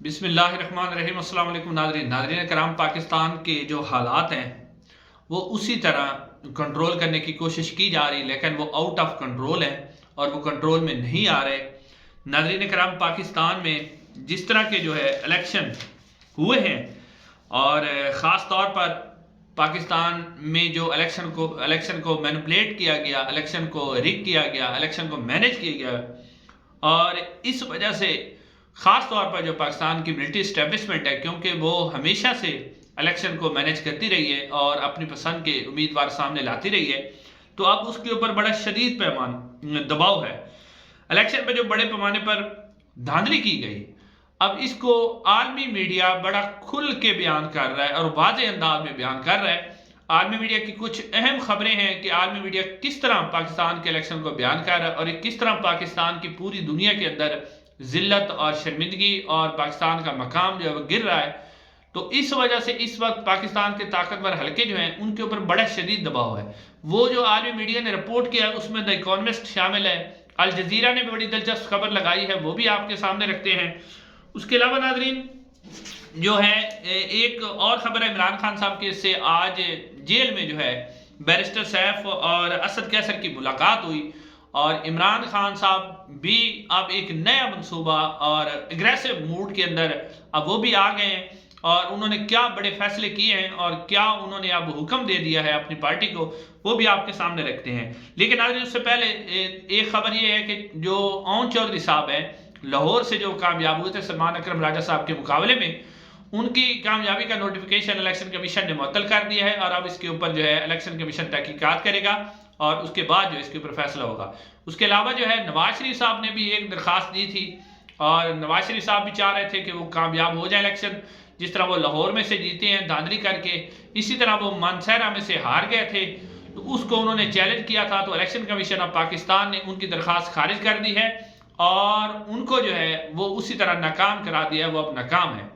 بسم اللہ الرحمن الرحیم۔ السلام علیکم ناظرین کرام، پاکستان کے جو حالات ہیں وہ اسی طرح کنٹرول کرنے کی کوشش کی جا رہی، لیکن وہ آؤٹ آف کنٹرول ہے اور وہ کنٹرول میں نہیں آ رہے۔ ناظرین کرام، پاکستان میں جس طرح کے جو ہے الیکشن ہوئے ہیں اور خاص طور پر پاکستان میں جو الیکشن کو مینپولیٹ کیا گیا، الیکشن کو ریگ کیا گیا، الیکشن کو مینیج کیا گیا، اور اس وجہ سے خاص طور پر جو پاکستان کی ملٹری اسٹیبلشمنٹ ہے، کیونکہ وہ ہمیشہ سے الیکشن کو مینیج کرتی رہی ہے اور اپنی پسند کے امیدوار سامنے لاتی رہی ہے، تو اب اس کے اوپر بڑا شدید دباؤ ہے۔ الیکشن پہ جو بڑے پیمانے پر دھاندلی کی گئی، اب اس کو عالمی میڈیا بڑا کھل کے بیان کر رہا ہے اور واضح انداز میں بیان کر رہا ہے۔ عالمی میڈیا کی کچھ اہم خبریں ہیں کہ عالمی میڈیا کس طرح پاکستان کے الیکشن کو بیان کر رہا ہے اور کس طرح پاکستان کی پوری دنیا کے اندر ذلت اور شرمندگی اور پاکستان کا مقام جو ہے وہ گر رہا ہے۔ تو اس وجہ سے اس وقت پاکستان کے طاقتور حلقے جو ہیں ان کے اوپر بڑا شدید دباؤ ہے۔ وہ جو عالمی میڈیا نے رپورٹ کیا ہے اس میں دی اکانومسٹ شامل ہے، الجزیرہ نے بھی بڑی دلچسپ خبر لگائی ہے، وہ بھی آپ کے سامنے رکھتے ہیں۔ اس کے علاوہ ناظرین جو ہے ایک اور خبر ہے عمران خان صاحب کے، اس سے آج جیل میں جو ہے بیرسٹر سیف اور اسد کیسر کی ملاقات ہوئی، اور عمران خان صاحب بھی اب ایک نیا منصوبہ اور اگریسو موڈ کے اندر اب وہ بھی آ گئے ہیں، اور انہوں نے کیا بڑے فیصلے کیے ہیں اور کیا انہوں نے اب حکم دے دیا ہے اپنی پارٹی کو، وہ بھی آپ کے سامنے رکھتے ہیں۔ لیکن آج اس سے پہلے ایک خبر یہ ہے کہ جو اون چودھری صاحب ہیں لاہور سے، جو کامیاب ہوئے تھے سلمان اکرم راجہ صاحب کے مقابلے میں، ان کی کامیابی کا نوٹیفیکیشن الیکشن کمیشن نے معطل کر دیا ہے، اور اب اس کے اوپر جو ہے الیکشن کمیشن تحقیقات کرے گا اور اس کے بعد جو اس کے اوپر فیصلہ ہوگا۔ اس کے علاوہ جو ہے نواز شریف صاحب نے بھی ایک درخواست دی تھی، اور نواز شریف صاحب بھی چاہ رہے تھے کہ وہ کامیاب ہو جائے الیکشن، جس طرح وہ لاہور میں سے جیتے ہیں دھاندلی کر کے، اسی طرح وہ مانسہرہ میں سے ہار گئے تھے، تو اس کو انہوں نے چیلنج کیا تھا، تو الیکشن کمیشن آف پاکستان نے ان کی درخواست خارج کر دی ہے اور ان کو جو ہے وہ اسی طرح ناکام کرا دیا ہے، وہ اب ناکام ہے۔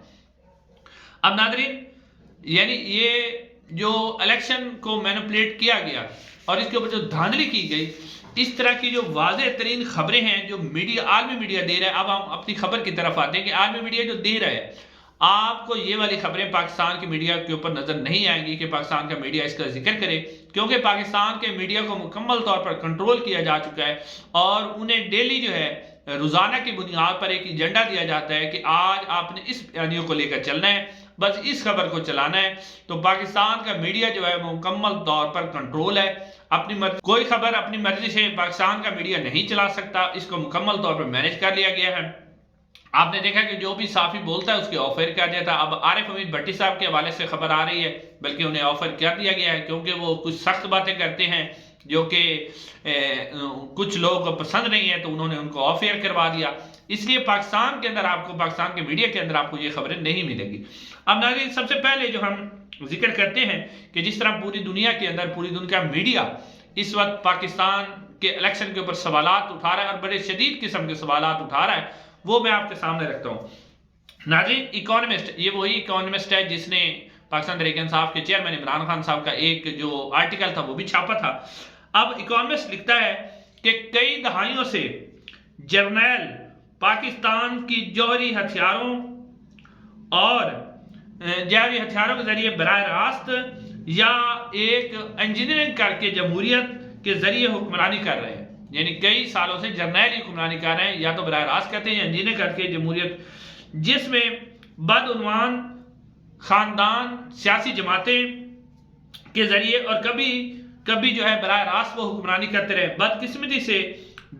اب ناظرین یعنی یہ جو الیکشن کو مینپولیٹ کیا گیا اور اس کے اوپر جو دھاندلی کی گئی، اس طرح کی جو واضح ترین خبریں ہیں جو عالمی میڈیا دے رہا ہے۔ اب ہم اپنی خبر کی طرف آتے ہیں کہ عالمی میڈیا جو دے رہا ہے، آپ کو یہ والی خبریں پاکستان کی میڈیا کے اوپر نظر نہیں آئیں گی کہ پاکستان کا میڈیا اس کا ذکر کرے، کیونکہ پاکستان کے میڈیا کو مکمل طور پر کنٹرول کیا جا چکا ہے، اور انہیں ڈیلی جو ہے روزانہ کی بنیاد پر ایک ایجنڈا دیا جاتا ہے کہ آج آپ نے اس بیانیوں کو لے کر چلنا ہے، بس اس خبر کو چلانا ہے۔ تو پاکستان کا میڈیا جو ہے وہ مکمل طور پر کنٹرول ہے، کوئی خبر اپنی مرضی سے پاکستان کا میڈیا نہیں چلا سکتا، اس کو مکمل طور پر مینیج کر لیا گیا ہے۔ آپ نے دیکھا کہ جو بھی صحافی بولتا ہے اس کے آفر کر دیتا ہے۔ اب عارف حمید بھٹی صاحب کے حوالے سے خبر آ رہی ہے، بلکہ انہیں آفر کر دیا گیا ہے، کیونکہ وہ کچھ سخت باتیں کرتے ہیں جو کہ کچھ لوگ پسند نہیں ہے، تو انہوں نے ان کو آف ایئر کروا دیا۔ اس لیے پاکستان کے اندر آپ کو، پاکستان کے میڈیا کے اندر آپ کو یہ خبریں نہیں ملے گی۔ اب ناظرین سب سے پہلے جو ہم ذکر کرتے ہیں کہ جس طرح پوری دنیا کے اندر پوری دنیا کا میڈیا اس وقت پاکستان کے الیکشن کے اوپر سوالات اٹھا رہا ہے اور بڑے شدید قسم کے سوالات اٹھا رہا ہے، وہ میں آپ کے سامنے رکھتا ہوں۔ ناظرین اکانومسٹ، یہ وہی اکانومسٹ ہے جس نے پاکستان تحریک انصاف کے چیئرمین عمران خان صاحب کا ایک جو آرٹیکل تھا وہ بھی چھاپا تھا۔ اب اکانومسٹ لکھتا ہے کہ کئی دہائیوں سے جرنیل پاکستان کی جوہری ہتھیاروں کے ذریعے براہ راست یا ایک انجینئرنگ کر کے جمہوریت کے ذریعے حکمرانی کر رہے ہیں، یعنی کئی سالوں سے جرنیل حکمرانی کر رہے ہیں، یا تو براہ راست کرتے ہیں یا انجینئر کر کے جمہوریت، جس میں بدعنوان خاندان سیاسی جماعتیں کے ذریعے اور کبھی جو ہے براہ راست وہ حکمرانی کرتے رہے۔ بدقسمتی سے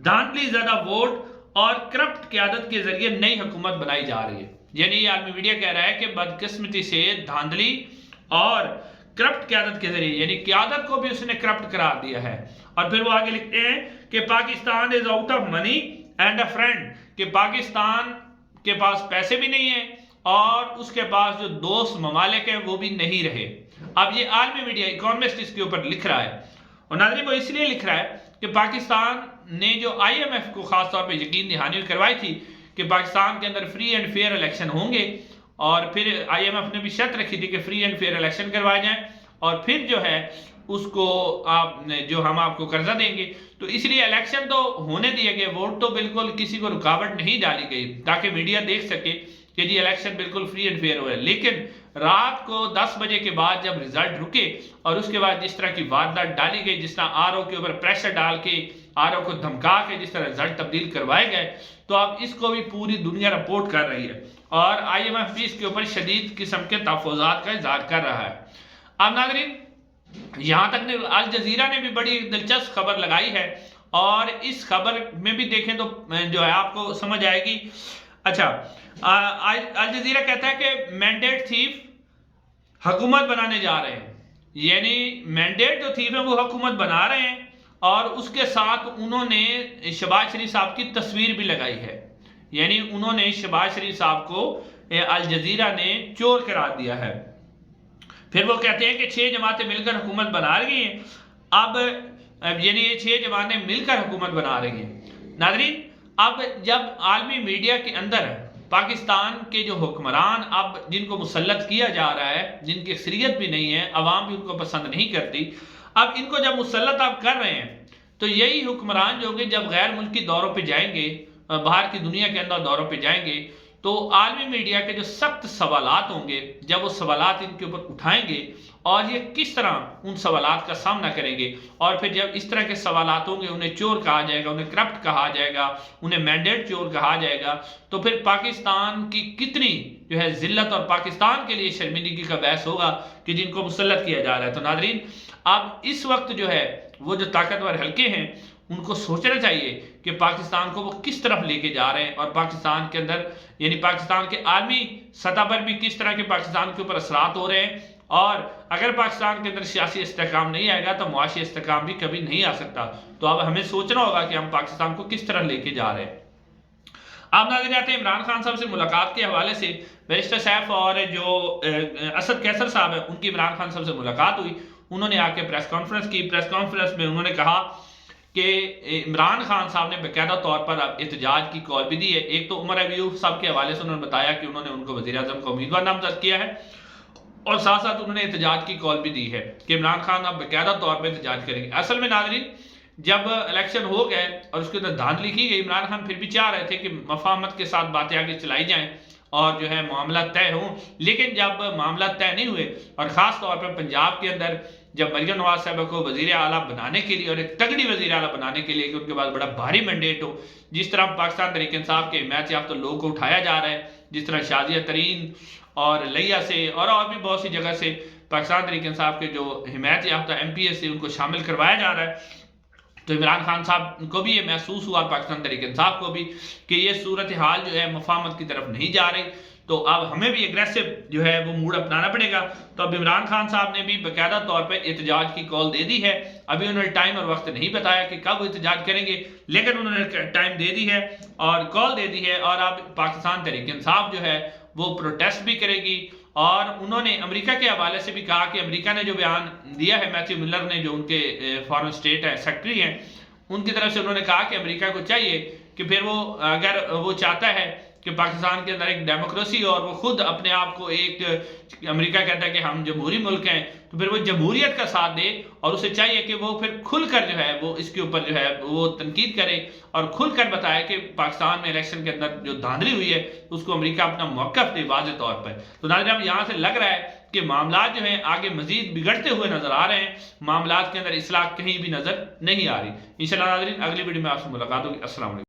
دھاندلی زیادہ ووٹ اور کرپٹ قیادت کے ذریعے نئی حکومت بنائی جا رہی ہے۔ یعنی یہ عالمی میڈیا کہہ رہا ہے کہ بدقسمتی سے دھاندلی اور کرپٹ قیادت کے ذریعے، یعنی قیادت کو بھی اس نے کرپٹ قرار دیا ہے۔ اور پھر وہ آگے لکھتے ہیں کہ Pakistan is out of money and a friend, کہ پاکستان کے پاس پیسے بھی نہیں ہیں اور اس کے پاس جو دوست ممالک ہیں وہ بھی نہیں رہے۔ اب یہ عالمی میڈیا اکانومسٹ اس کے اوپر لکھ رہا ہے، اور ناظرین وہ اس لیے لکھ رہا ہے کہ پاکستان نے جو آئی ایم ایف کو خاص طور پہ یقین دہانی کروائی تھی کہ پاکستان کے اندر فری اینڈ فیئر الیکشن ہوں گے، اور پھر آئی ایم ایف نے بھی شرط رکھی تھی کہ فری اینڈ فیئر الیکشن کروائے جائیں، اور پھر جو ہے اس کو ہم آپ کو قرضہ دیں گے۔ تو اس لیے الیکشن تو ہونے دیے گئے، ووٹ تو بالکل کسی کو رکاوٹ نہیں ڈالی گئی، تاکہ میڈیا دیکھ سکے کہ جی الیکشن بالکل فری اینڈ فیئر ہوئے، لیکن رات کو 10 بجے کے بعد جب ریزلٹ رکے اور اس کے بعد جس طرح کی واردات ڈالی گئی، جس طرح آر او کے اوپر پریشر ڈال کے آر او کو دھمکا کے جس طرح ریزلٹ تبدیل کروائے گئے، تو اب اس کو بھی پوری دنیا رپورٹ کر رہی ہے اور آئی ایم ایف بھی اس کے اوپر شدید قسم کے تحفظات کا اظہار کر رہا ہے۔ اب ناظرین یہاں تک الجزیرہ نے بھی بڑی دلچسپ خبر لگائی ہے اور اس خبر میں بھی دیکھیں تو جو ہے آپ کو سمجھ آئے گی۔ اچھا، الجزیرہ کہتا ہے کہ مینڈیٹ تھیف حکومت بنانے جا رہے ہیں، یعنی مینڈیٹ جو تھیف ہے وہ حکومت بنا رہے ہیں، اور اس کے ساتھ انہوں نے شہباز شریف صاحب کی تصویر بھی لگائی ہے، یعنی انہوں نے شہباز شریف صاحب کو الجزیرہ نے چور قرار دیا ہے۔ پھر وہ کہتے ہیں کہ 6 جماعتیں مل کر حکومت بنا رہی ہیں، اب یعنی یہ 6 جماعتیں مل کر حکومت بنا رہی ہیں۔ ناظرین اب جب عالمی میڈیا کے اندر پاکستان کے جو حکمران اب جن کو مسلط کیا جا رہا ہے، جن کی اکثریت بھی نہیں ہے، عوام بھی ان کو پسند نہیں کرتی، اب ان کو جب مسلط آپ کر رہے ہیں تو یہی حکمران جو کہ جب غیر ملکی دوروں پہ جائیں گے، باہر کی دنیا کے اندر دوروں پہ جائیں گے، تو عالمی میڈیا کے جو سخت سوالات ہوں گے، جب وہ سوالات ان کے اوپر اٹھائیں گے اور یہ کس طرح ان سوالات کا سامنا کریں گے، اور پھر جب اس طرح کے سوالات ہوں گے انہیں چور کہا جائے گا، انہیں کرپٹ کہا جائے گا، انہیں مینڈیٹ چور کہا جائے گا، تو پھر پاکستان کی کتنی جو ہے ذلت اور پاکستان کے لیے شرمندگی کا باعث ہوگا کہ جن کو مسلط کیا جا رہا ہے۔ تو ناظرین اب اس وقت جو ہے وہ جو طاقتور حلقے ہیں ان کو سوچنا چاہیے کہ پاکستان کو وہ کس طرف لے کے جا رہے ہیں، اور پاکستان کے اندر یعنی پاکستان کے عالمی سطح پر بھی کس طرح کے پاکستان کے اوپر اثرات ہو رہے ہیں، اور اگر پاکستان کے اندر سیاسی استحکام نہیں آئے گا تو معاشی استحکام بھی کبھی نہیں آ سکتا۔ تو اب ہمیں سوچنا ہوگا کہ ہم پاکستان کو کس طرح لے کے جا رہے ہیں۔ آپ ناظرین آتے ہیں عمران خان صاحب سے ملاقات کے حوالے سے، بیرسٹر سیف اور جو اسد قیصر صاحب ہیں ان کی عمران خان صاحب سے ملاقات ہوئی، انہوں نے آ کے پریس کانفرنس کی۔ پریس کانفرنس میں انہوں نے کہا کہ عمران خان صاحب نے باقاعدہ طور پر اب احتجاج کی کال بھی دی ہے۔ ایک تو عمر ایوب صاحب کے حوالے سے انہوں نے بتایا کہ انہوں نے ان کو وزیر اعظم کا امیدوار نامزد کیا ہے، اور ساتھ ساتھ انہوں نے احتجاج کی کال بھی دی ہے کہ عمران خان اب باقاعدہ طور پر احتجاج کریں گے۔ اصل میں ناظرین جب الیکشن ہو گئے اور اس کے اندر دھاندلی کی گئی، عمران خان پھر بھی چاہ رہے تھے کہ مفاہمت کے ساتھ باتیں آگے چلائی جائیں اور جو ہے معاملات طے ہوں، لیکن جب معاملات طے نہیں ہوئے، اور خاص طور پر پنجاب کے اندر جب مریم نواز صاحبہ کو وزیر اعلیٰ بنانے کے لیے اور ایک تگڑی وزیر اعلیٰ بنانے کے لیے کہ ان کے پاس بڑا بھاری مینڈیٹ ہو، جس طرح پاکستان تحریک انصاف کے حمایت یافتہ لوگوں کو اٹھایا جا رہا ہے، جس طرح شازیہ ترین اور لیا سے اور بھی بہت سی جگہ سے پاکستان تحریک انصاف کے جو حمایت یافتہ ایم پی اے سے ان کو شامل کروایا جا رہا ہے، تو عمران خان صاحب کو بھی یہ محسوس ہوا، پاکستان تحریک انصاف کو بھی، کہ یہ صورتحال جو ہے مفاہمت کی طرف نہیں جا رہی، تو اب ہمیں بھی اگریسو جو ہے وہ موڈ اپنانا پڑے گا۔ تو اب عمران خان صاحب نے بھی باقاعدہ طور پہ احتجاج کی کال دے دی ہے۔ ابھی انہوں نے ٹائم اور وقت نہیں بتایا کہ کب وہ احتجاج کریں گے، لیکن انہوں نے ٹائم دے دی ہے اور کال دے دی ہے، اور اب پاکستان تحریک انصاف جو ہے وہ پروٹیسٹ بھی کرے گی۔ اور انہوں نے امریکہ کے حوالے سے بھی کہا کہ امریکہ نے جو بیان دیا ہے، میتھیو ملر نے جو ان کے فارن اسٹیٹ سیکرٹری ہیں، ان کی طرف سے انہوں نے کہا کہ امریکہ کو چاہیے کہ پھر وہ اگر وہ چاہتا ہے کہ پاکستان کے اندر ایک ڈیموکریسی اور وہ خود اپنے آپ کو ایک، امریکہ کہتا ہے کہ ہم جمہوری ملک ہیں، تو پھر وہ جمہوریت کا ساتھ دے، اور اسے چاہیے کہ وہ پھر کھل کر جو ہے وہ اس کے اوپر جو ہے وہ تنقید کرے اور کھل کر بتائے کہ پاکستان میں الیکشن کے اندر جو دھاندلی ہوئی ہے اس کو امریکہ اپنا موقف دے واضح طور پر۔ تو ناظرین اب یہاں سے لگ رہا ہے کہ معاملات جو ہیں آگے مزید بگڑتے ہوئے نظر آ رہے ہیں، معاملات کے اندر اصلاح کہیں بھی نظر نہیں آ رہی۔ انشاءاللہ ناظرین اگلی ویڈیو میں آپ سے ملاقات ہوگی۔ السلام علیکم۔